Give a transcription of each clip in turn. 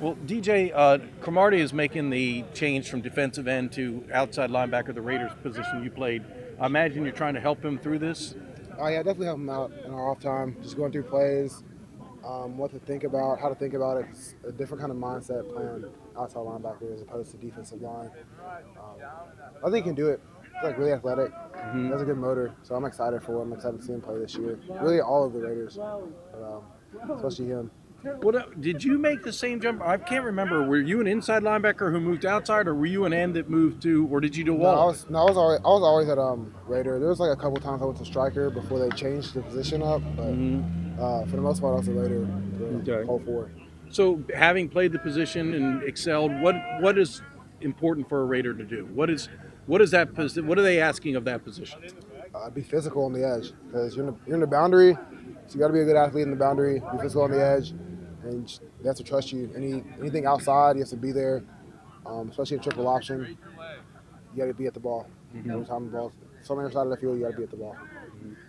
Well, DJ, Cromartie is making the change from defensive end to outside linebacker, the Raiders position you played. I imagine you're trying to help him through this. Oh yeah, definitely help him out in our off time. Just going through plays, what to think about, how to think about it. It's a different kind of mindset playing outside linebacker as opposed to defensive line. I think he can do it. He's like really athletic. He has a good motor, so I'm excited for him. I'm excited to see him play this year. Really, all of the Raiders, but, especially him. What did you make the same jump? I can't remember. Were you an inside linebacker who moved outside, or were you an end that moved to, or did you do No, all? I was always at Raider. There was like a couple times I went to striker before they changed the position up, but for the most part I was a Raider the whole four. So, having played the position and excelled, what is important for a Raider to do? What is that? What are they asking of that position? Be physical on the edge because you're in the boundary, so you got to be a good athlete in the boundary. Be physical on the edge, and they have to trust you. Anything outside, you have to be there. Especially a triple option, you got to be at the ball. Every time the ball's on the other side of the field, you got to be at the ball.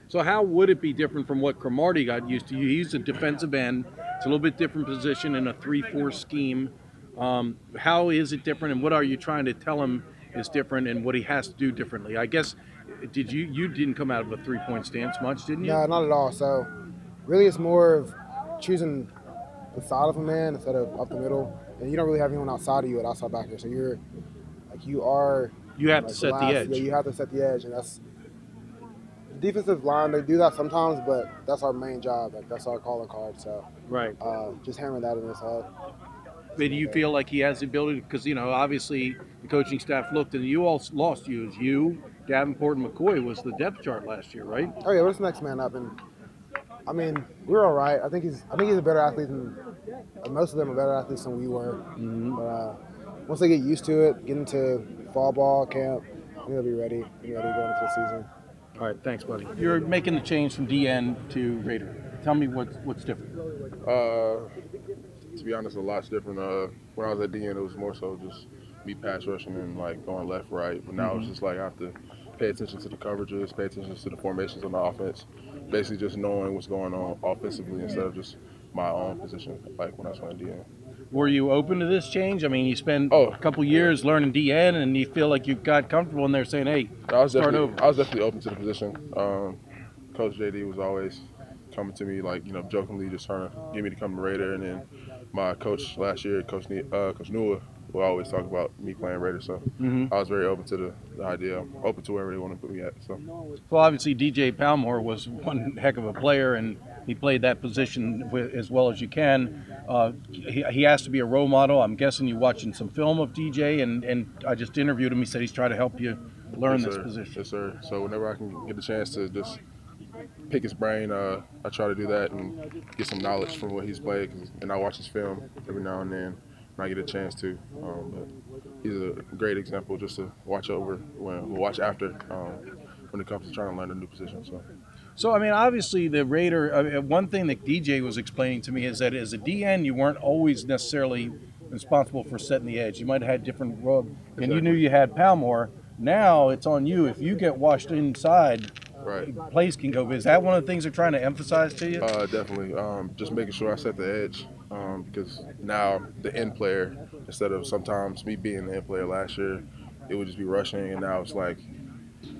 So how would it be different from what Cromartie got used to? He's a defensive end. It's a little bit different position in a 3-4 scheme. How is it different, and what are you trying to tell him is different, and what he has to do differently? I guess you didn't come out of a 3-point stance much, didn't you? No, not at all. So really, it's more of choosing the side of a man instead of up the middle, and you don't really have anyone outside of you at outside backer. So you have to set the edge. Yeah, you have to set the edge, and that's the defensive line. They do that sometimes, but that's our main job. Like that's our calling card. So right, just hammering that in his head. But do you feel like he has the ability? Because obviously the coaching staff looked, and you all lost you, Davenport, and McCoy was the depth chart last year, right? Oh yeah, what's the next man up? And I mean, we're all right. I think he's a better athlete than most of them are better athletes than we were. But once they get used to it, get into fall ball camp, I think they'll be ready. Going into the season. All right, thanks, buddy. You're making the change from DN to Raider. Tell me what's different. To be honest, a lot's different. When I was at DN, it was more so just me pass rushing and like going left, right. But now it's just like I have to pay attention to the coverages, pay attention to the formations on the offense. Basically, just knowing what's going on offensively instead of just my own position, like when I was playing DN. Were you open to this change? I mean, you spent a couple years learning DN, and you feel like you got comfortable in there saying, "Hey, start over." I was definitely open to the position. Coach JD was always coming to me like jokingly, just trying to get me to come to Raider, and then my coach last year, Coach Nua, will always talk about me playing Raider. So I was very open to the idea. I'm open to wherever they want to put me at. So. Well, obviously DJ Palmore was one heck of a player, and he played that position as well as you can. He has to be a role model. I'm guessing you're watching some film of DJ, and I just interviewed him. He said he's trying to help you learn this position. Yes, sir. So whenever I can get the chance to just pick his brain, I try to do that and get some knowledge from what he's played. And I watch his film every now and then when I get a chance to. But he's a great example just to watch after when it comes to trying to learn a new position. So, I mean, obviously the Raider, one thing that DJ was explaining to me is that as a DN, you weren't always necessarily responsible for setting the edge. You might have had different roles, and you knew you had Palmore. Now it's on you. If you get washed inside, plays can go. Is that one of the things they're trying to emphasize to you? Definitely. Just making sure I set the edge because now the end player, instead of sometimes me being the end player last year, it would just be rushing, and now it's like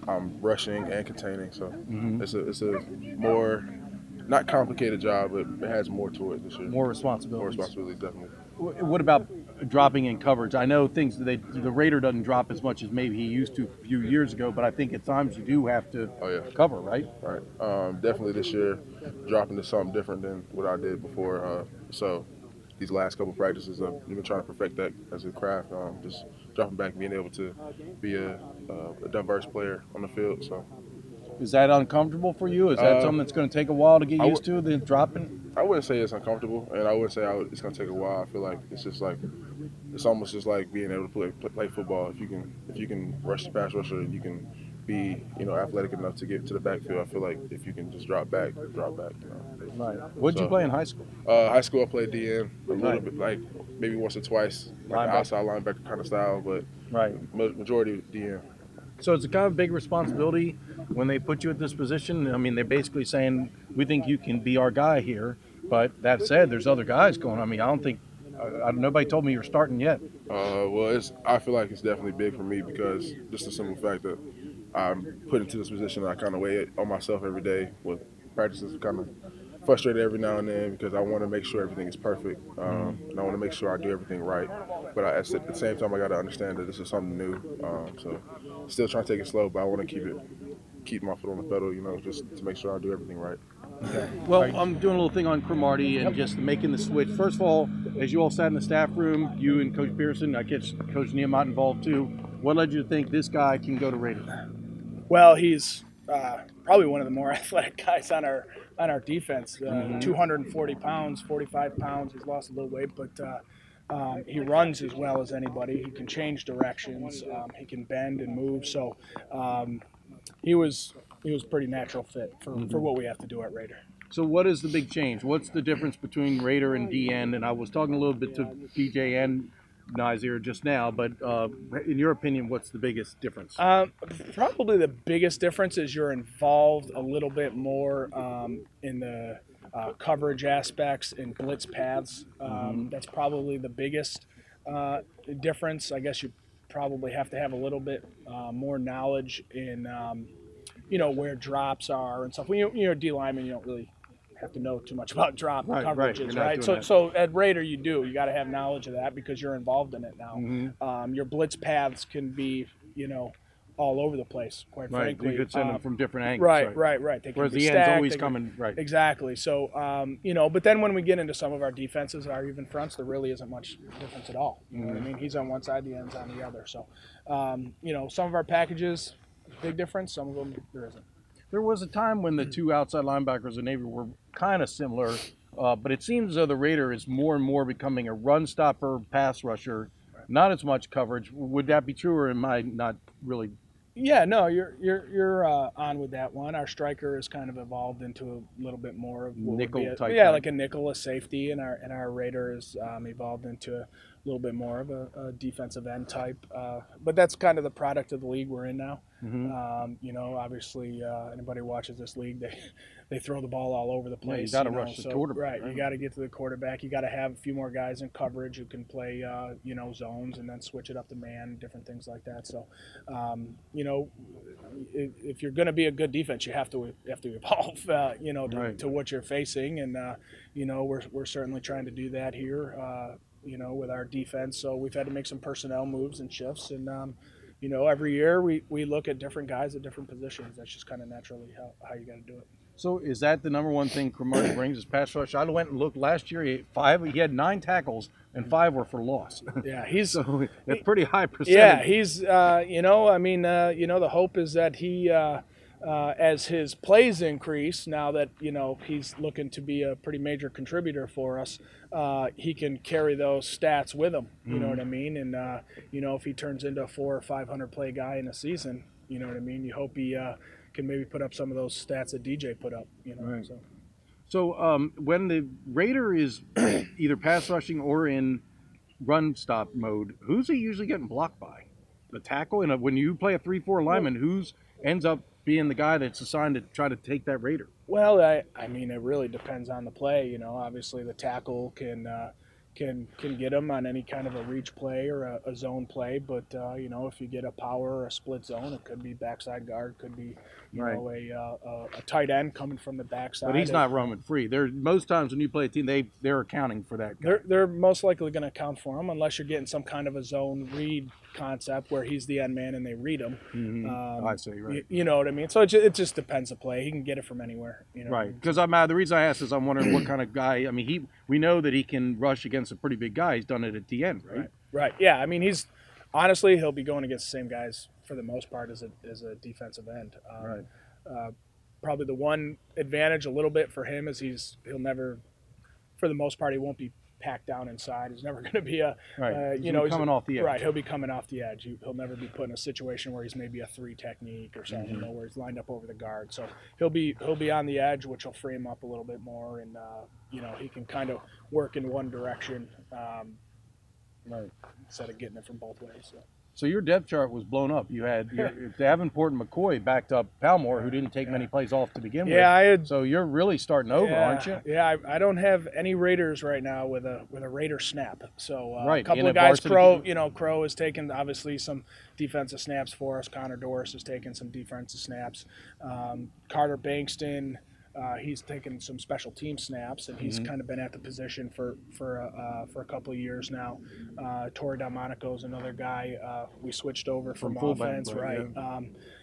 I'm rushing and containing. So it's a more not complicated job, but it has more to it this year. More responsibility. More responsibility, definitely. What about dropping in coverage? I know the Raider doesn't drop as much as maybe he used to a few years ago, but I think at times you do have to cover, right? Right. Definitely this year, dropping to something different than what I did before. So these last couple practices, I've been trying to perfect that as a craft. Just dropping back, being able to be a diverse player on the field. So. Is that uncomfortable for you? Is that something that's going to take a while to get used to, the dropping? I wouldn't say it's uncomfortable, and I wouldn't say it's going to take a while. I feel like it's almost just like being able to play football. If you can rush the pass rusher, and you can be athletic enough to get to the backfield. I feel like if you can just drop back. Right. What did you play in high school? High school, I played DN a little bit, like maybe once or twice, like outside linebacker kind of style, but majority DN. So it's a kind of big responsibility when they put you at this position. I mean, they're basically saying, we think you can be our guy here. But that said, there's other guys going. I mean, I don't think Nobody told me you're starting yet. Well, I feel like it's definitely big for me because just the simple fact that I'm put into this position, I kind of weigh it on myself every day with practices kind of frustrated every now and then because I want to make sure everything is perfect, and I want to make sure I do everything right. But at the same time, I got to understand that this is something new. So still trying to take it slow, but I want to keep my foot on the pedal, just to make sure I do everything right. Okay. Well, I'm doing a little thing on Cromartie and just making the switch. First of all, as you all sat in the staff room, you and Coach Pearson, I guess Coach Niamat involved too. What led you to think this guy can go to Raider? Well, he's probably one of the more athletic guys on our defense. 240 pounds, 45 pounds. He's lost a little weight, but he runs as well as anybody. He can change directions. He can bend and move. So he was pretty natural fit for what we have to do at Raider. So what is the big change? What's the difference between Raider and DN? And I was talking a little bit to DJ and Nizaire just now, but in your opinion, what's the biggest difference? Probably the biggest difference is you're involved a little bit more in the coverage aspects and blitz paths. That's probably the biggest difference. I guess you probably have to have a little bit more knowledge in where drops are and stuff. When you're a D lineman, you don't really have to know too much about drop coverages, right? So at Raider, you got to have knowledge of that because you're involved in it now. Your blitz paths can be, all over the place, quite frankly. You could send them from different angles. Right. They can Whereas be the stacked, end's always coming, right. Exactly. So, but then when we get into some of our defenses, our even fronts, there really isn't much difference at all. You know what I mean? He's on one side, the end's on the other. So, some of our packages, big difference. Some of them, there isn't. There was a time when the two outside linebackers in Navy were kind of similar, but it seems as though the Raider is more and more becoming a run stopper, pass rusher, not as much coverage. Would that be true, or am I not really? Yeah, no, you're on with that one. Our striker has kind of evolved into a little bit more of what nickel would be type. Yeah, like a nickel, a safety, and our Raider has evolved into a little bit more of a defensive end type. But that's kind of the product of the league we're in now. Obviously, anybody who watches this league, they throw the ball all over the place. Yeah, you got to rush the quarterback. Right, you got to get to the quarterback. You got to have a few more guys in coverage who can play, zones and then switch it up to man, different things like that. So, if you're going to be a good defense, you have to evolve, to what you're facing, and we're certainly trying to do that here, with our defense. So we've had to make some personnel moves and shifts, and every year we look at different guys at different positions. That's just kind of naturally how you got to do it. So is that the number one thing Cromartie brings is pass rush? I went and looked last year. He had 9 tackles and 5 were for loss. Yeah, he's so it's pretty high percentage. Yeah, he's the hope is that he as his plays increase, now that he's looking to be a pretty major contributor for us, he can carry those stats with him. You know what I mean? And if he turns into a 400 or 500 play guy in a season, you know what I mean. You hope he can maybe put up some of those stats that DJ put up. Right. So when the Raider is either pass rushing or in run stop mode, who's he usually getting blocked by? The tackle? And when you play a 3-4 lineman, who's ends up being the guy that's assigned to try to take that Raider? Well, I mean, it really depends on the play. Obviously the tackle can get him on any kind of a reach play or a zone play, but if you get a power or a split zone, it could be backside guard, could be a tight end coming from the backside. But he's not roaming free. Most times when you play a team, they're accounting for that guy. They're most likely going to account for him unless you're getting some kind of a zone read concept where he's the end man and they read him. I see, right. You know what I mean? So it just depends the play. He can get it from anywhere. Right. Because the reason I asked is I'm wondering what kind of guy. I mean, we know that he can rush against a pretty big guy. He's done it at the end, right? Right. Yeah. I mean, he'll be going against the same guys for the most part as a defensive end. Right. Probably the one advantage a little bit for him is he'll never, for the most part, he won't be packed down inside. He's never going to be he's coming off the edge. Right, he'll be coming off the edge. He'll never be put in a situation where he's maybe a 3 technique or something, where he's lined up over the guard. So he'll be on the edge, which will free him up a little bit more, and he can kind of work in one direction, instead of getting it from both ways. So. So your depth chart was blown up. You had Davenport and McCoy backed up Palmore, who didn't take many plays off to begin with. I had. So you're really starting over, aren't you? Yeah, I don't have any Raiders right now with a Raider snap. So right. a couple of guys, Crow has taken obviously some defensive snaps for us. Connor Doris has taken some defensive snaps. Carter Bankston. He's taken some special team snaps, and he's kind of been at the position for a couple of years now. Torrey Delmonico is another guy we switched over from offense, right?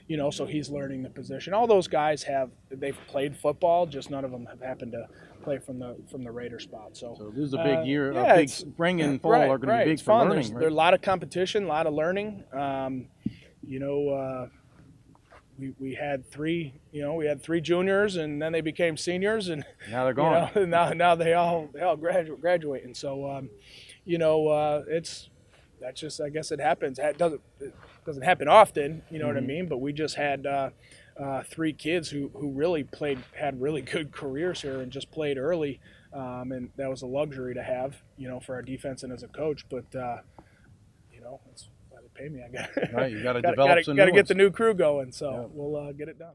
Yeah. So he's learning the position. All those guys they've played football, just none of them have happened to play from the Raider spot. So this is a big year. A big spring and fall are going to be big for learning. There's a lot of competition, a lot of learning. We had three juniors, and then they became seniors, and now they're gone. Now they all graduate, and so that's just, I guess it happens. It doesn't happen often, you know what I mean? But we just had three kids who really had really good careers here and just played early, and that was a luxury to have, for our defense and as a coach. But it's pay me. I got right. You got to develop some. Got to get the new crew going. So we'll get it done.